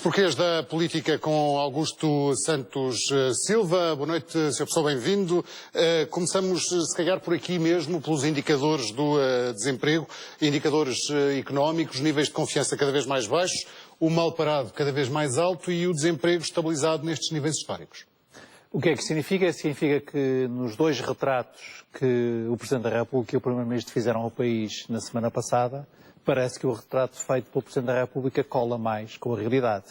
Porquês da política com Augusto Santos Silva. Boa noite, Sr. Professor, bem-vindo. Começamos, se calhar, por aqui mesmo, pelos indicadores do desemprego, indicadores económicos, níveis de confiança cada vez mais baixos, o mal parado cada vez mais alto e o desemprego estabilizado nestes níveis históricos. O que é que significa? Significa que nos dois retratos que o Presidente da República e o Primeiro-Ministro fizeram ao país na semana passada, parece que o retrato feito pelo Presidente da República cola mais com a realidade.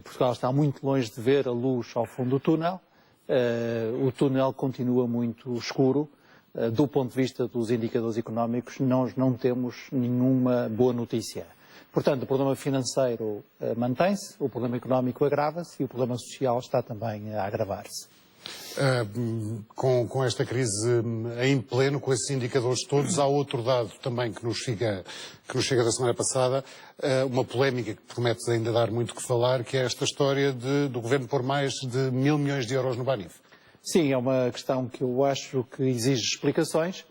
Portugal está muito longe de ver a luz ao fundo do túnel. O túnel continua muito escuro. Do ponto de vista dos indicadores económicos, nós não temos nenhuma boa notícia. Portanto, o problema financeiro mantém-se, o problema económico agrava-se e o problema social está também a agravar-se. Com esta crise em pleno, com esses indicadores todos, há outro dado também que nos chega da semana passada, uma polémica que promete ainda dar muito que falar, que é esta história do Governo pôr mais de 1.000 milhões de euros no Banif. Sim, é uma questão que eu acho que exige explicações,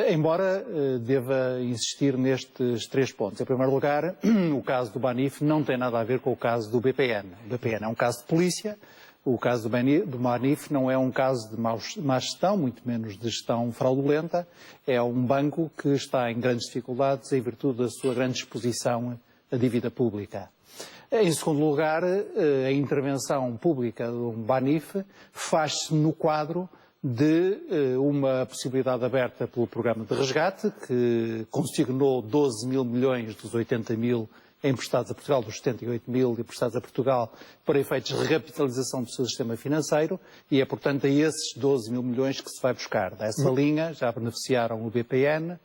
embora deva insistir nestes três pontos. Em primeiro lugar, o caso do Banif não tem nada a ver com o caso do BPN. O BPN é um caso de polícia. O caso do Banif não é um caso de má gestão, muito menos de gestão fraudulenta. É um banco que está em grandes dificuldades em virtude da sua grande exposição à dívida pública. Em segundo lugar, a intervenção pública do Banif faz-se no quadro de uma possibilidade aberta pelo programa de resgate, que consignou 12 mil milhões dos 80 mil emprestados a Portugal, dos 78 mil emprestados a Portugal, para efeitos de recapitalização do seu sistema financeiro, e é, portanto, a esses 12 mil milhões que se vai buscar. Dessa linha já beneficiaram o BPI,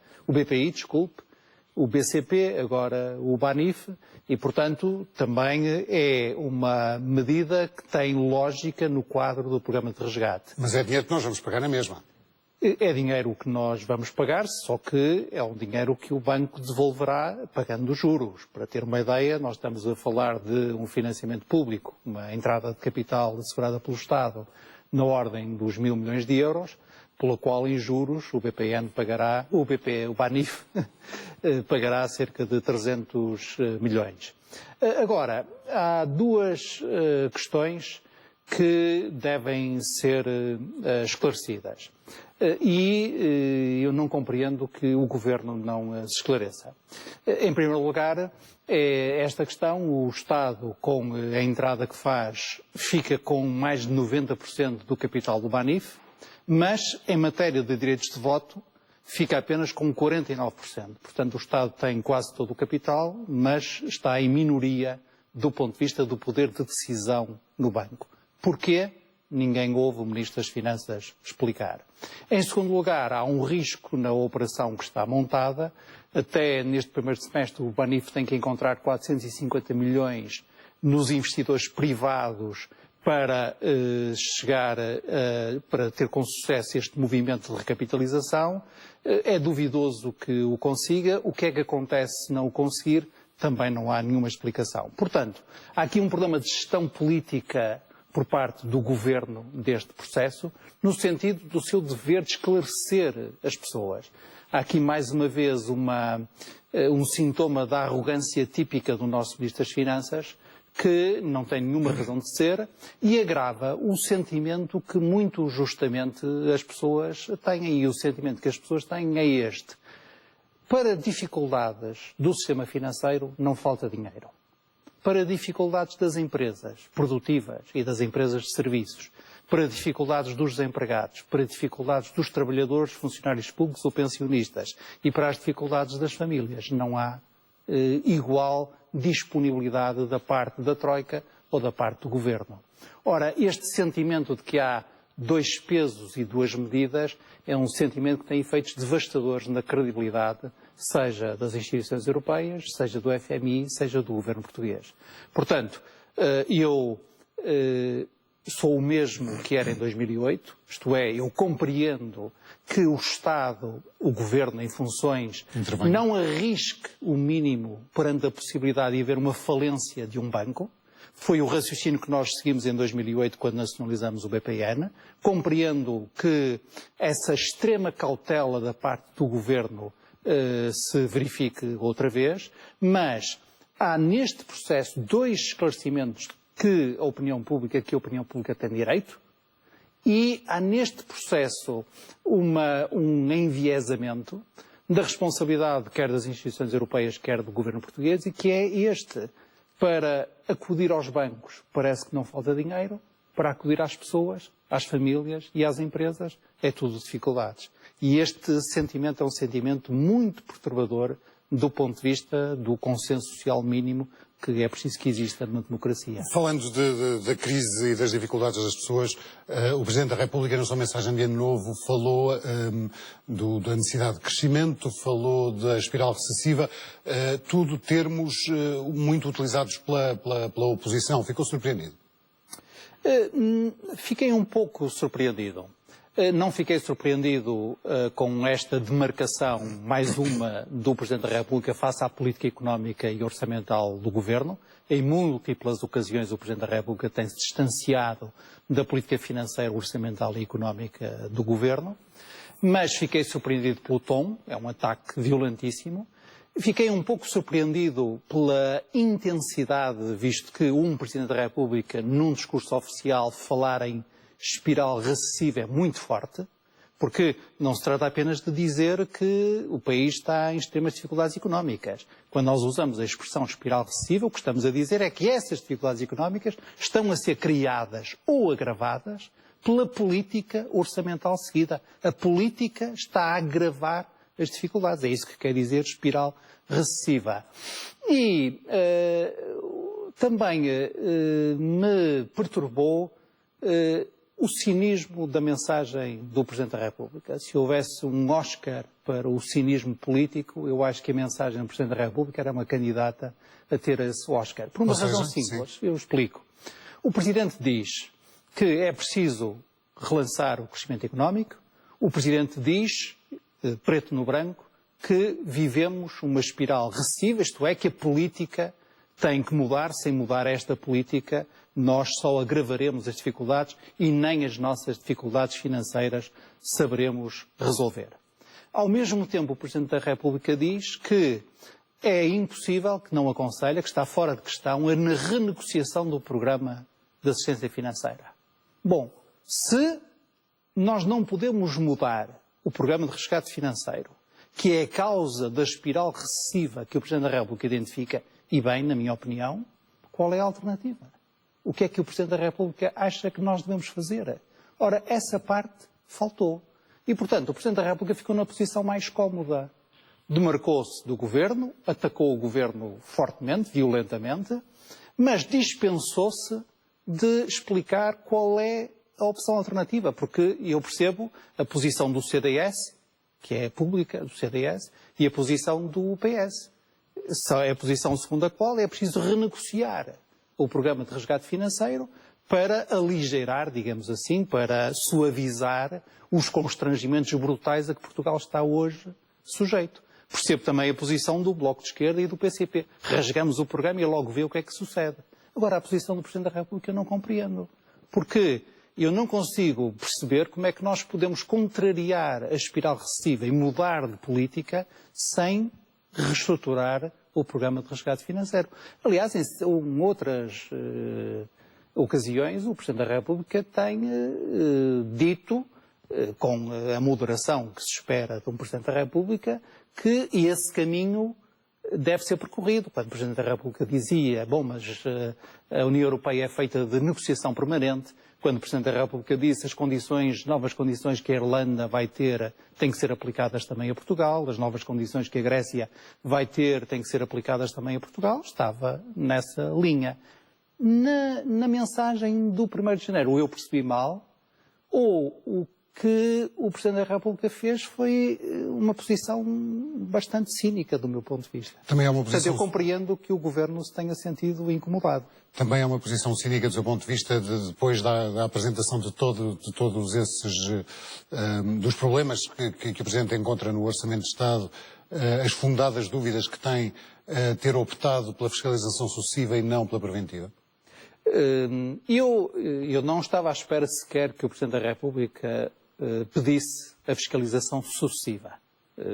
o BCP, agora o Banif, e, portanto, também é uma medida que tem lógica no quadro do programa de resgate. Mas é dinheiro que nós vamos pagar na mesma. É dinheiro que nós vamos pagar, só que é um dinheiro que o banco devolverá pagando juros. Para ter uma ideia, nós estamos a falar de um financiamento público, uma entrada de capital assegurada pelo Estado na ordem dos 1.000 milhões de euros, pela qual em juros o BPN pagará, o Banif pagará cerca de 300 milhões. Agora, há duas questões que devem ser esclarecidas. E eu não compreendo que o Governo não se esclareça. Em primeiro lugar, é esta questão: o Estado, com a entrada que faz, fica com mais de 90% do capital do Banif, mas em matéria de direitos de voto fica apenas com 49%. Portanto, o Estado tem quase todo o capital, mas está em minoria do ponto de vista do poder de decisão no banco. Porquê? Ninguém ouve o Ministro das Finanças explicar. Em segundo lugar, há um risco na operação que está montada. Até neste primeiro semestre o Banif tem que encontrar 450 milhões nos investidores privados para para ter com sucesso este movimento de recapitalização. É duvidoso que o consiga. O que é que acontece se não o conseguir? Também não há nenhuma explicação. Portanto, há aqui um problema de gestão política por parte do Governo deste processo, no sentido do seu dever de esclarecer as pessoas. Há aqui, mais uma vez, um sintoma da arrogância típica do nosso Ministro das Finanças, que não tem nenhuma razão de ser e agrava o sentimento que, muito justamente, as pessoas têm. E o sentimento que as pessoas têm é este: para dificuldades do sistema financeiro não falta dinheiro. Para dificuldades das empresas produtivas e das empresas de serviços, para dificuldades dos desempregados, para dificuldades dos trabalhadores, funcionários públicos ou pensionistas e para as dificuldades das famílias, não há igual disponibilidade da parte da Troika ou da parte do Governo. Ora, este sentimento de que há dois pesos e duas medidas é um sentimento que tem efeitos devastadores na credibilidade, seja das instituições europeias, seja do FMI, seja do governo português. Portanto, eu sou o mesmo que era em 2008, isto é, eu compreendo que o Estado, o governo em funções, não arrisque o mínimo perante a possibilidade de haver uma falência de um banco. Foi o raciocínio que nós seguimos em 2008 quando nacionalizamos o BPN. Compreendo que essa extrema cautela da parte do Governo se verifique outra vez, mas há neste processo dois esclarecimentos que a opinião pública tem direito, e há neste processo um enviesamento da responsabilidade quer das instituições europeias, quer do governo português, e que é este: para acudir aos bancos parece que não falta dinheiro, para acudir às pessoas, às famílias e às empresas é tudo dificuldades. E este sentimento é um sentimento muito perturbador do ponto de vista do consenso social mínimo que é preciso que exista numa democracia. Falando da crise e das dificuldades das pessoas, o Presidente da República, na sua mensagem de Ano Novo, falou da necessidade de crescimento, falou da espiral recessiva, tudo termos muito utilizados pela oposição. Ficou surpreendido? Fiquei um pouco surpreendido. Não fiquei surpreendido com esta demarcação, mais uma, do Presidente da República face à política económica e orçamental do Governo. Em múltiplas ocasiões o Presidente da República tem-se distanciado da política financeira, orçamental e económica do Governo. Mas fiquei surpreendido pelo tom, é um ataque violentíssimo. Fiquei um pouco surpreendido pela intensidade, visto que um Presidente da República, num discurso oficial, falar em espiral recessiva é muito forte, porque não se trata apenas de dizer que o país está em extremas dificuldades económicas. Quando nós usamos a expressão espiral recessiva, o que estamos a dizer é que essas dificuldades económicas estão a ser criadas ou agravadas pela política orçamental seguida. A política está a agravar as dificuldades. É isso que quer dizer espiral recessiva. E também me perturbou o cinismo da mensagem do Presidente da República. Se houvesse um Oscar para o cinismo político, eu acho que a mensagem do Presidente da República era uma candidata a ter esse Oscar. Por uma razão simples, eu explico. O Presidente diz que é preciso relançar o crescimento económico. O Presidente diz, preto no branco, que vivemos uma espiral recessiva, isto é, que a política tem que mudar. Sem mudar esta política, nós só agravaremos as dificuldades e nem as nossas dificuldades financeiras saberemos resolver. Ao mesmo tempo, o Presidente da República diz que é impossível, que não aconselha, que está fora de questão a renegociação do programa de assistência financeira. Bom, se nós não podemos mudar o programa de resgate financeiro, que é a causa da espiral recessiva que o Presidente da República identifica, e bem, na minha opinião, qual é a alternativa? O que é que o Presidente da República acha que nós devemos fazer? Ora, essa parte faltou. E, portanto, o Presidente da República ficou na posição mais cómoda. Demarcou-se do Governo, atacou o Governo fortemente, violentamente, mas dispensou-se de explicar qual é a opção alternativa, porque eu percebo a posição do CDS, que é pública, do CDS, e a posição do PS. Só é a posição segundo a qual é preciso renegociar o programa de resgate financeiro para aligeirar, digamos assim, para suavizar os constrangimentos brutais a que Portugal está hoje sujeito. Percebo também a posição do Bloco de Esquerda e do PCP. Rasgamos o programa e logo vê o que é que sucede. Agora, a posição do Presidente da República eu não compreendo. Porque eu não consigo perceber como é que nós podemos contrariar a espiral recessiva e mudar de política sem reestruturar o programa de resgate financeiro. Aliás, em outras ocasiões, o Presidente da República tem dito, com a moderação que se espera de um Presidente da República, que esse caminho deve ser percorrido. Quando o Presidente da República dizia, bom, mas a União Europeia é feita de negociação permanente. Quando o Presidente da República disse as condições, novas condições que a Irlanda vai ter têm que ser aplicadas também a Portugal, as novas condições que a Grécia vai ter têm que ser aplicadas também a Portugal, estava nessa linha. Na mensagem do 1º de janeiro, ou eu percebi mal, ou o que o Presidente da República fez foi uma posição bastante cínica do meu ponto de vista. Também é uma posição... Portanto, eu compreendo que o Governo se tenha sentido incomodado. Também é uma posição cínica do seu ponto de vista depois da apresentação de todos esses dos problemas que o Presidente encontra no Orçamento de Estado, as fundadas dúvidas que tem ter optado pela fiscalização sucessiva e não pela preventiva? Eu não estava à espera sequer que o Presidente da República pedisse a fiscalização sucessiva.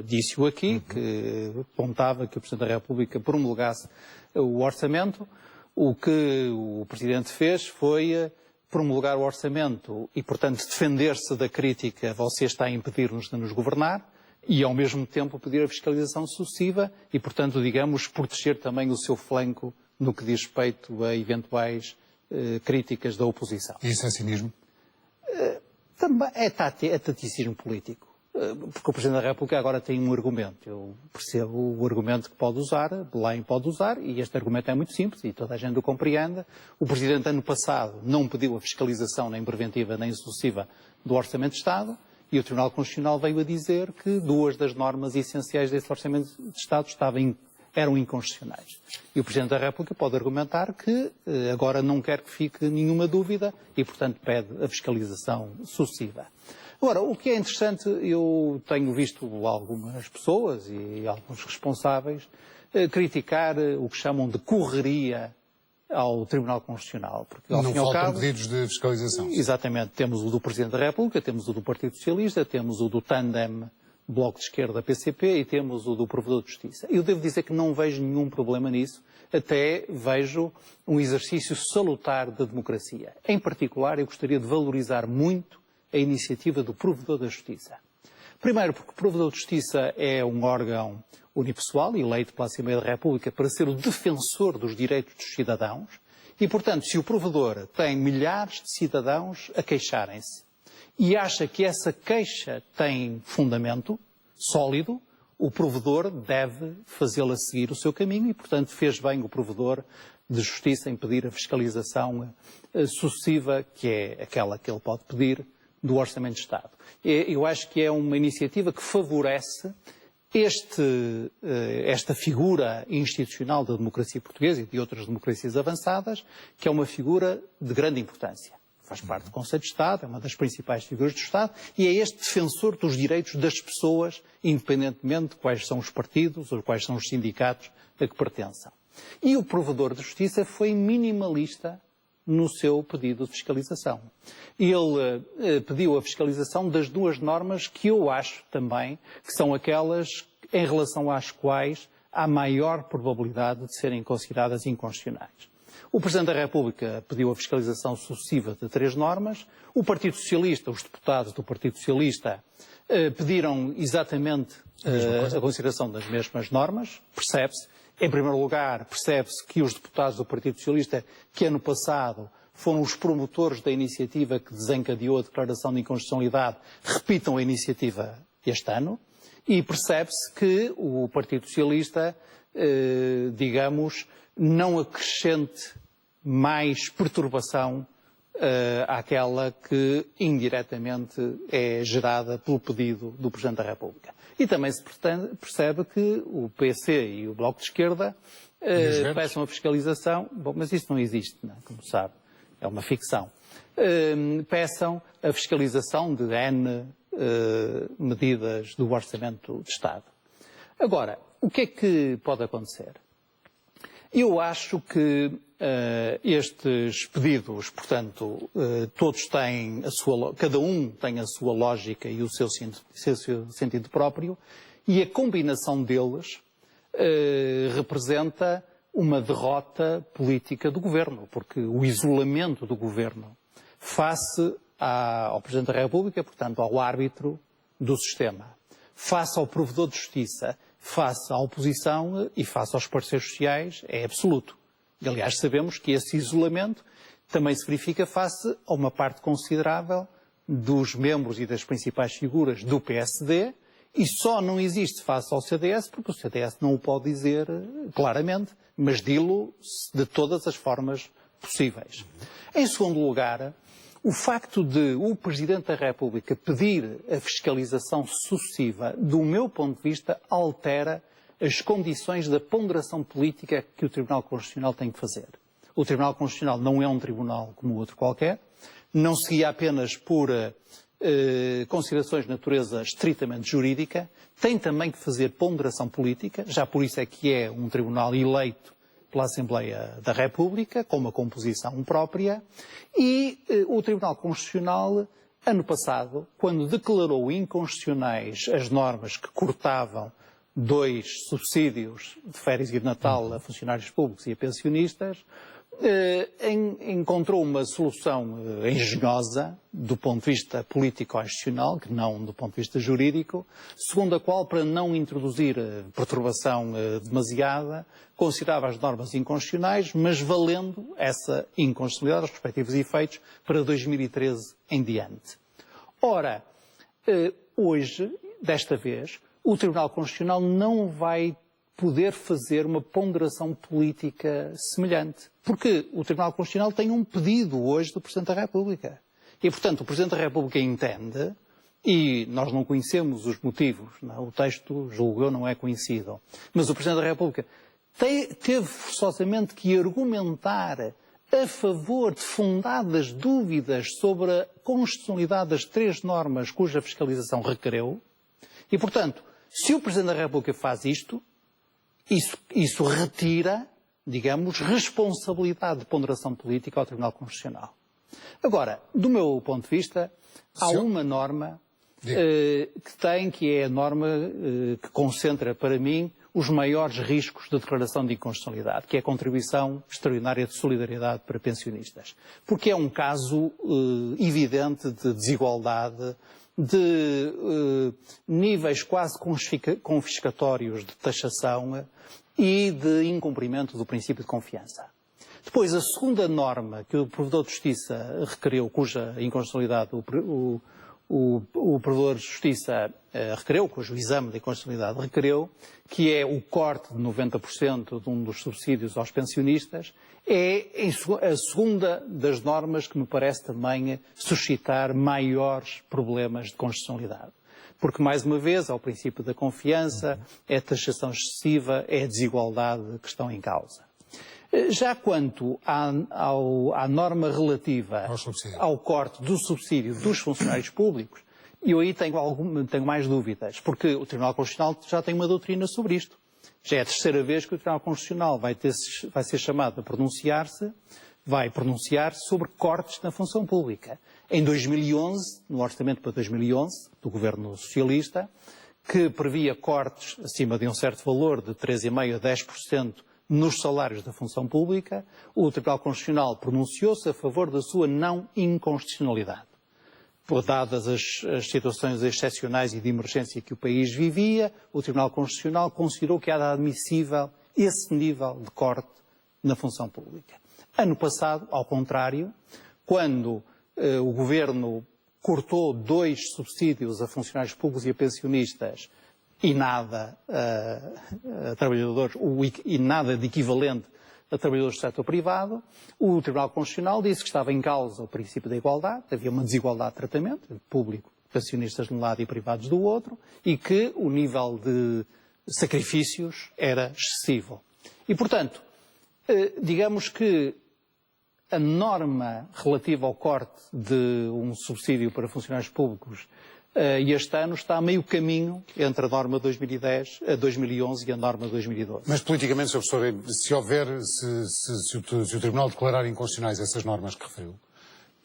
disse-o aqui, que apontava que o Presidente da República promulgasse o orçamento. O que o Presidente fez foi promulgar o orçamento e, portanto, defender-se da crítica, você está a impedir-nos de nos governar, e, ao mesmo tempo, pedir a fiscalização sucessiva e, portanto, digamos, proteger também o seu flanco no que diz respeito a eventuais críticas da oposição. Isso é cinismo? Também é taticismo político. Porque o Presidente da República agora tem um argumento. Eu percebo o argumento que pode usar, Belém pode usar, e este argumento é muito simples e toda a gente o compreende. O Presidente, ano passado, não pediu a fiscalização nem preventiva nem sucessiva do Orçamento de Estado, e o Tribunal Constitucional veio a dizer que duas das normas essenciais desse Orçamento de Estado eram inconstitucionais. E o Presidente da República pode argumentar que agora não quer que fique nenhuma dúvida e, portanto, pede a fiscalização sucessiva. Agora, o que é interessante, eu tenho visto algumas pessoas e alguns responsáveis criticar o que chamam de correria ao Tribunal Constitucional. Porque, ao fim e ao cabo, pedidos de fiscalização. Exatamente. Temos o do Presidente da República, temos o do Partido Socialista, temos o do Tandem Bloco de Esquerda PCP e temos o do Provedor de Justiça. Eu devo dizer que não vejo nenhum problema nisso, até vejo um exercício salutar da democracia. Em particular, eu gostaria de valorizar muito a iniciativa do Provedor da Justiça. Primeiro, porque o Provedor de Justiça é um órgão unipessoal, eleito pela Assembleia da República para ser o defensor dos direitos dos cidadãos e, portanto, se o Provedor tem milhares de cidadãos a queixarem-se e acha que essa queixa tem fundamento sólido, o Provedor deve fazê-la seguir o seu caminho e, portanto, fez bem o Provedor de Justiça em pedir a fiscalização sucessiva, que é aquela que ele pode pedir, do Orçamento de Estado. Eu acho que é uma iniciativa que favorece esta figura institucional da democracia portuguesa e de outras democracias avançadas, que é uma figura de grande importância. Faz parte do Conselho de Estado, é uma das principais figuras do Estado e é este defensor dos direitos das pessoas, independentemente de quais são os partidos ou quais são os sindicatos a que pertençam. E o Provedor de Justiça foi minimalista no seu pedido de fiscalização. Ele pediu a fiscalização das duas normas que eu acho também que são aquelas em relação às quais há maior probabilidade de serem consideradas inconstitucionais. O Presidente da República pediu a fiscalização sucessiva de 3 normas, o Partido Socialista, os deputados do Partido Socialista, pediram exatamente a consideração das mesmas normas, percebe-se. Em primeiro lugar, percebe-se que os deputados do Partido Socialista, que ano passado foram os promotores da iniciativa que desencadeou a declaração de inconstitucionalidade, repitam a iniciativa este ano, e percebe-se que o Partido Socialista, digamos, não acrescente mais perturbação àquela que indiretamente é gerada pelo pedido do Presidente da República. E também se percebe que o PC e o Bloco de Esquerda peçam a fiscalização, bom, mas isso não existe, não é? Como sabe, é uma ficção, peçam a fiscalização de N medidas do Orçamento de Estado. Agora, o que é que pode acontecer? Eu acho que estes pedidos, portanto, todos têm cada um tem a sua lógica e o seu sentido próprio, e a combinação deles representa uma derrota política do Governo, porque o isolamento do Governo face ao Presidente da República, portanto, ao árbitro do sistema, face ao Provedor de Justiça, face à oposição e face aos parceiros sociais, é absoluto. E, aliás, sabemos que esse isolamento também se verifica face a uma parte considerável dos membros e das principais figuras do PSD e só não existe face ao CDS porque o CDS não o pode dizer claramente, mas dilo de todas as formas possíveis. Em segundo lugar, o facto de o Presidente da República pedir a fiscalização sucessiva, do meu ponto de vista, altera as condições da ponderação política que o Tribunal Constitucional tem que fazer. O Tribunal Constitucional não é um tribunal como outro qualquer, não se guia apenas por considerações de natureza estritamente jurídica, tem também que fazer ponderação política, já por isso é que é um tribunal eleito pela Assembleia da República, com uma composição própria, e o Tribunal Constitucional ano passado, quando declarou inconstitucionais as normas que cortavam 2 subsídios de férias e de Natal a funcionários públicos e a pensionistas, encontrou uma solução engenhosa do ponto de vista político-institucional, que não do ponto de vista jurídico, segundo a qual, para não introduzir perturbação demasiada, considerava as normas inconstitucionais, mas valendo essa inconstitucionalidade, os respectivos efeitos, para 2013 em diante. Ora, hoje, desta vez, o Tribunal Constitucional não vai poder fazer uma ponderação política semelhante. Porque o Tribunal Constitucional tem um pedido hoje do Presidente da República. E, portanto, o Presidente da República entende, e nós não conhecemos os motivos, não, o texto, julgo eu, não é conhecido, mas o Presidente da República teve forçosamente que argumentar a favor de fundadas dúvidas sobre a constitucionalidade das 3 normas cuja fiscalização requereu, e, portanto, se o Presidente da República faz isto, isso retira, digamos, responsabilidade de ponderação política ao Tribunal Constitucional. Agora, do meu ponto de vista, há uma norma que é a norma que concentra, para mim, os maiores riscos de declaração de inconstitucionalidade, que é a contribuição extraordinária de solidariedade para pensionistas. Porque é um caso evidente de desigualdade, de níveis quase confiscatórios de taxação e de incumprimento do princípio de confiança. Depois, a segunda norma que o Provedor de Justiça requereu, cuja inconstitucionalidade o Provedor de Justiça requereu, cujo exame de inconstitucionalidade requereu, que é o corte de 90% de um dos subsídios aos pensionistas, é a segunda das normas que me parece também suscitar maiores problemas de constitucionalidade. Porque, mais uma vez, é o princípio da confiança, é a taxação excessiva, é a desigualdade que estão em causa. Já quanto à norma relativa ao corte do subsídio dos funcionários públicos, eu aí tenho mais dúvidas, porque o Tribunal Constitucional já tem uma doutrina sobre isto. Já é a 3ª vez que o Tribunal Constitucional vai ser chamado a pronunciar-se, vai pronunciar-se sobre cortes na função pública. Em 2011, no orçamento para 2011, do Governo Socialista, que previa cortes acima de um certo valor de 3,5% a 10% nos salários da função pública, o Tribunal Constitucional pronunciou-se a favor da sua não inconstitucionalidade. Dadas as situações excepcionais e de emergência que o país vivia, o Tribunal Constitucional considerou que era admissível esse nível de corte na função pública. Ano passado, ao contrário, quando o Governo cortou 2 subsídios a funcionários públicos e a pensionistas e nada a trabalhadores, e nada de equivalente a trabalhadores do setor privado, o Tribunal Constitucional disse que estava em causa o princípio da igualdade, havia uma desigualdade de tratamento, entre público, pensionistas de um lado e privados do outro, e que o nível de sacrifícios era excessivo. E, portanto, digamos que a norma relativa ao corte de um subsídio para funcionários públicos este ano está a meio caminho entre a norma 2011 e a norma 2012. Mas politicamente, Sr. Professor, se o Tribunal declarar inconstitucionais essas normas que referiu,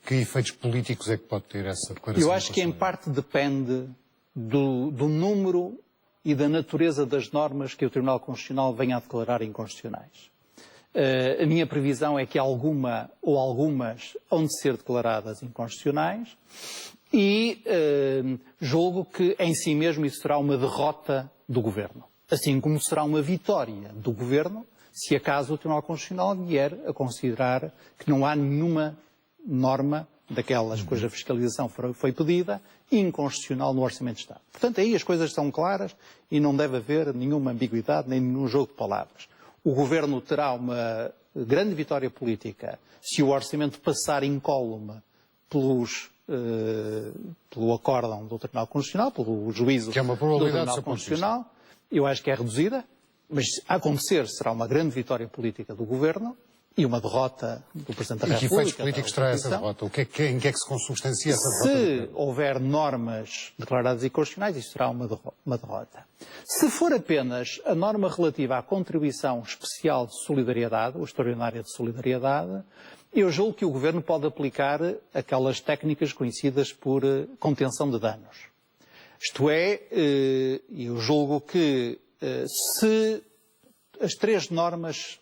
que efeitos políticos é que pode ter essa declaração? Eu acho que em parte depende do número e da natureza das normas que o Tribunal Constitucional venha a declarar inconstitucionais. A minha previsão é que alguma ou algumas hão de ser declaradas inconstitucionais e julgo que em si mesmo isso será uma derrota do Governo. Assim como será uma vitória do Governo se acaso o Tribunal Constitucional vier a considerar que não há nenhuma norma daquelas cuja fiscalização foi pedida inconstitucional no Orçamento de Estado. Portanto, aí as coisas estão claras e não deve haver nenhuma ambiguidade nem nenhum jogo de palavras. O Governo terá uma grande vitória política se o Orçamento passar incólume pelo acórdão do Tribunal Constitucional, pelo juízo que é uma do probabilidade Tribunal Constitucional. Eu acho que é reduzida, mas a acontecer será uma grande vitória política do Governo e uma derrota do Presidente da República. E que efeitos políticos terá essa derrota? Em que é que se consubstancia essa derrota? Se houver normas declaradas inconstitucionais, isso será uma derrota. Se for apenas a norma relativa à contribuição especial de solidariedade, ou extraordinária de solidariedade, Eu julgo que o Governo pode aplicar aquelas técnicas conhecidas por contenção de danos. Isto é, eu julgo que se as 3 normas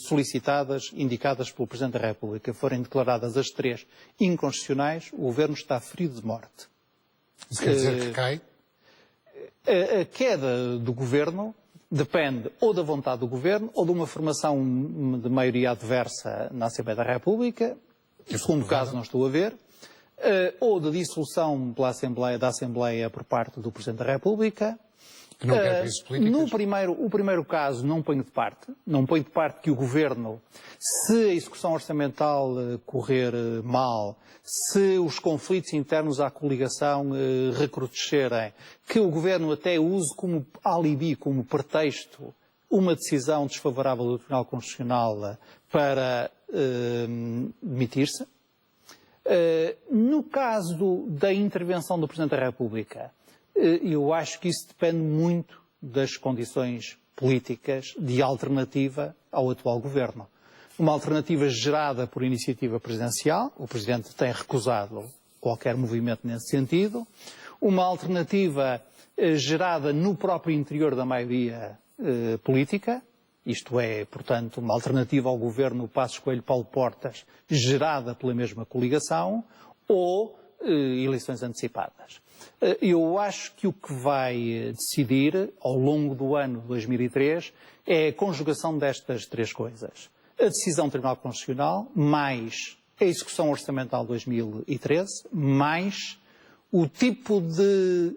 solicitadas, indicadas pelo Presidente da República, forem declaradas as 3 inconstitucionais, o Governo está ferido de morte. Isso quer dizer que cai? A queda do Governo depende ou da vontade do Governo ou de uma formação de maioria adversa na Assembleia da República, no segundo caso não estou a ver, ou da dissolução da Assembleia por parte do Presidente da República. Que não quer crises políticas? O primeiro caso não ponho de parte. Não ponho de parte que o Governo, se a execução orçamental correr mal, se os conflitos internos à coligação recrudescerem, que o Governo até use como alibi, como pretexto, uma decisão desfavorável do Tribunal Constitucional para demitir-se. No caso da intervenção do Presidente da República, eu acho que isso depende muito das condições políticas de alternativa ao atual Governo. Uma alternativa gerada por iniciativa presidencial, o Presidente tem recusado qualquer movimento nesse sentido. Uma alternativa gerada no próprio interior da maioria política, isto é, portanto, uma alternativa ao Governo Passos Coelho-Paulo Portas, gerada pela mesma coligação, ou eleições antecipadas. Eu acho que o que vai decidir ao longo do ano 2003 é a conjugação destas 3 coisas. A decisão do Tribunal Constitucional, mais a execução orçamental de 2013, mais o tipo de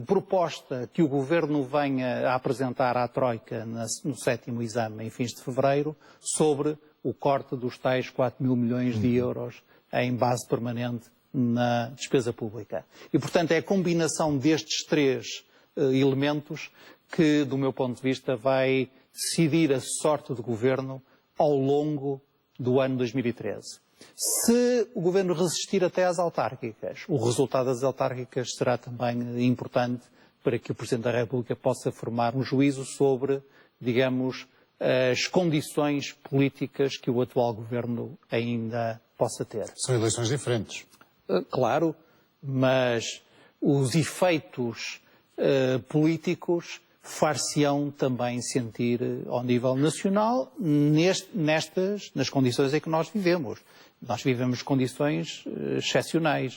proposta que o Governo venha a apresentar à Troika no 7º exame, em fins de fevereiro, sobre o corte dos tais 4 mil milhões de euros em base permanente na despesa pública. E, portanto, é a combinação destes 3 elementos que, do meu ponto de vista, vai decidir a sorte do Governo ao longo do ano 2013. Se o Governo resistir até às autárquicas, o resultado das autárquicas será também importante para que o Presidente da República possa formar um juízo sobre, digamos, as condições políticas que o atual Governo ainda possa ter. São eleições diferentes. Claro, mas os efeitos políticos far-se-ão também sentir ao nível nacional nas condições em que nós vivemos. Nós vivemos condições excepcionais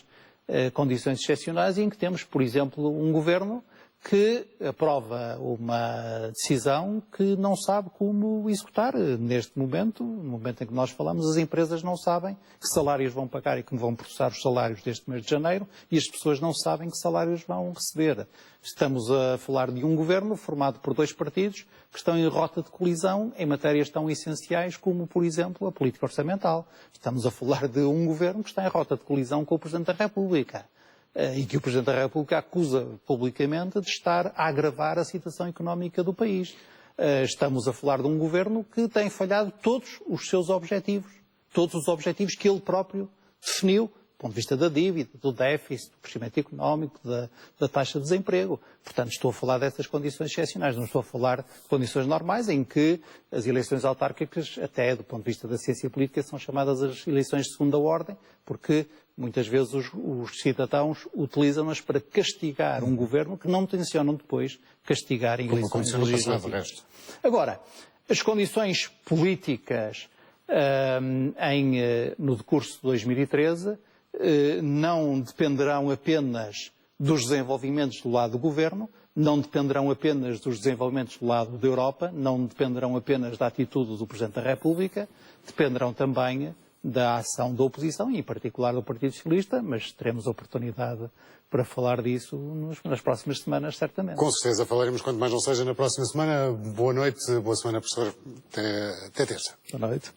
em que temos, por exemplo, um Governo que aprova uma decisão que não sabe como executar. Neste momento, no momento em que nós falamos, as empresas não sabem que salários vão pagar e como vão processar os salários deste mês de janeiro e as pessoas não sabem que salários vão receber. Estamos a falar de um Governo formado por 2 partidos que estão em rota de colisão em matérias tão essenciais como, por exemplo, a política orçamental. Estamos a falar de um Governo que está em rota de colisão com o Presidente da República. E que o Presidente da República acusa publicamente de estar a agravar a situação económica do país. Estamos a falar de um Governo que tem falhado todos os seus objetivos, todos os objetivos que ele próprio definiu, do ponto de vista da dívida, do déficit, do crescimento económico, da taxa de desemprego. Portanto, estou a falar dessas condições excepcionais, não estou a falar de condições normais em que as eleições autárquicas, até do ponto de vista da ciência política, são chamadas as eleições de segunda ordem, porque muitas vezes os cidadãos utilizam-nas para castigar um Governo que não tencionam depois castigar em eleições legislativas. Agora, as condições políticas no decurso de 2013 não dependerão apenas dos desenvolvimentos do lado do Governo, não dependerão apenas dos desenvolvimentos do lado da Europa, não dependerão apenas da atitude do Presidente da República, dependerão também da ação da oposição, e em particular do Partido Socialista, mas teremos oportunidade para falar disso nas próximas semanas, certamente. Com certeza falaremos, quanto mais não seja, na próxima semana. Boa noite, boa semana, professor. Até terça. Boa noite.